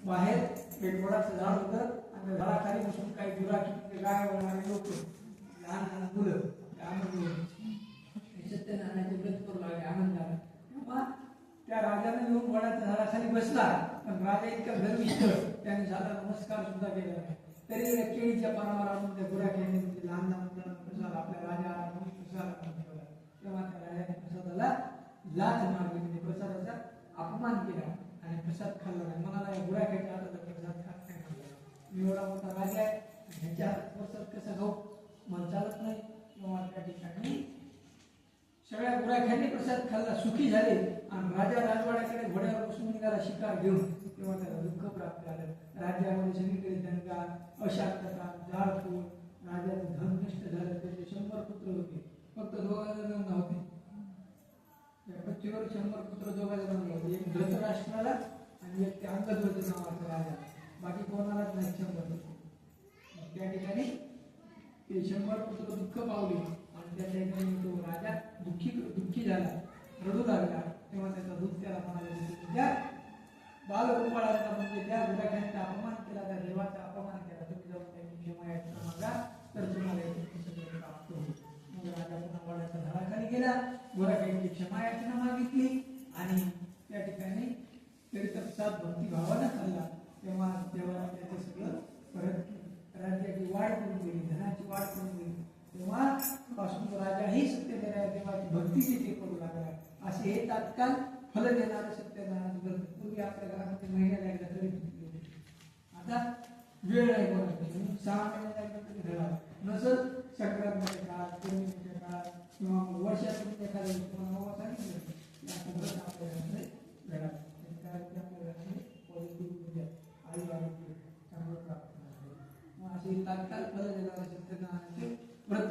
बाहेर एक वडाचं झाड होतं आणि झाडाखाली बसून काही दुराकी गाय वळणारे लोक लहान लहान मुलं सत्यनारायणाचे व्रत करू लागले आनंदाला. तेव्हा त्या राजाने येऊन वडाच्या झाडाखाली बसला, पण राजा इतका गर्विष्ठ त्याने साधा नमस्कार सुद्धा केला नाही. तरी केळीच्या पानावर आणून त्या गुराख्याने लहान लहान प्रसाद आपल्या राजा प्रसाद ठेवला. तेव्हा त्या राजाने प्रसादाला लाथ मारली, म्हणजे प्रसादाचा अपमान केला आणि प्रसाद खाल्ला नाही. म्हणाला या गुराख्याच्या हाताचा प्रसाद खात नाही खाल्ला, मी एवढा मोठा राजा आहे, ह्याच्या हातात प्रसाद कसा खाऊ, मला चालत नाही. तेव्हा त्या ठिकाणी सगळ्या गुराख्यांनी प्रसाद खाल्ला, सुखी झाले आणि राजा राजवाड्याकडे घोड्यावर बसून निघाला शिकार घेऊन. तेव्हा त्याला दुःख प्राप्त झालं. राज्यामध्ये सगळीकडे दंगा, अशांतता, जाळपोळ, राजाचं धन नष्ट झालं. त्याचे 100 पुत्र होते, फक्त 2 जण होते. त्या पृथ्वीवर 100 पुत्र 2 जण होते, एक धृतराष्ट्राला आणि एक त्या अंगध्वज नावाचा राजा, बाकी कोणालाच नाही 100 पुत्र. त्या ठिकाणी ते 100 पुत्र दुःख पावले आणि त्या ठिकाणी तो राजा दुःखी झाला, रडू लागला. तेव्हा त्याचा दूत त्याला म्हणाला, त्या बालगोपाळाचा म्हणजे त्या गुराख्यांचा अपमान केला, त्या देवाचा अपमान केला, तुम्ही जाऊन त्यांनी क्षमा याचना मागा तर तुम्हाला सगळं प्राप्त होईल. मग राजा पुन्हा वडाच्या झाडाखाली गेला, गुराख्यांची क्षमा याचना मागितली आणि त्या ठिकाणी तीर्थप्रसाद भक्तिभावानं खाल्ला. तेव्हा देवाला त्याचं सगळं परत राज्याची वाढ करून गेली, धनाची वाढ करून गेली. तेव्हा पासून राजाही सत्यनारायण देवाची भक्तीची ते करू लागला. असे हे तात्काळ फल देणारं सत्यनारायण व्रत पूर्वी आपल्या घरामध्ये महिन्याला एकदा करीत होते. आता वेळ आहे बघा, 6 महिन्याला एकदा तरी घडावा, नसं संक्रांतीच्या काळात, पौर्णिमेच्या काळात किंवा वर्षातून एखाद्या तुम्हाला सांगितलं व्रत आपल्या घरामध्ये घडावं. आपल्या घरामध्ये पॉझिटिव्ह ऊर्जा, आयु आरोग्य चांगलं प्राप्त होणार. असे तात्काळ फल देणारे सत्यनारायणाचे व्रत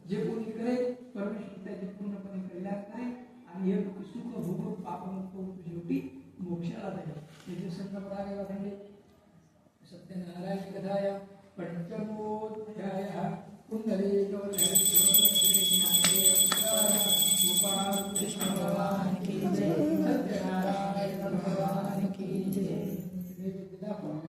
जे कोणी करेल परमेश्वर त्याचे पूर्णपणे कल्याण करेल आणि हे सुख भोग पापमुक्त शेवटी मोक्षाला जाईल. त्याचे संदर्भात वाटले सत्यनारायण कथाया पंचमोऽध्यायः पुंडरीकवरधर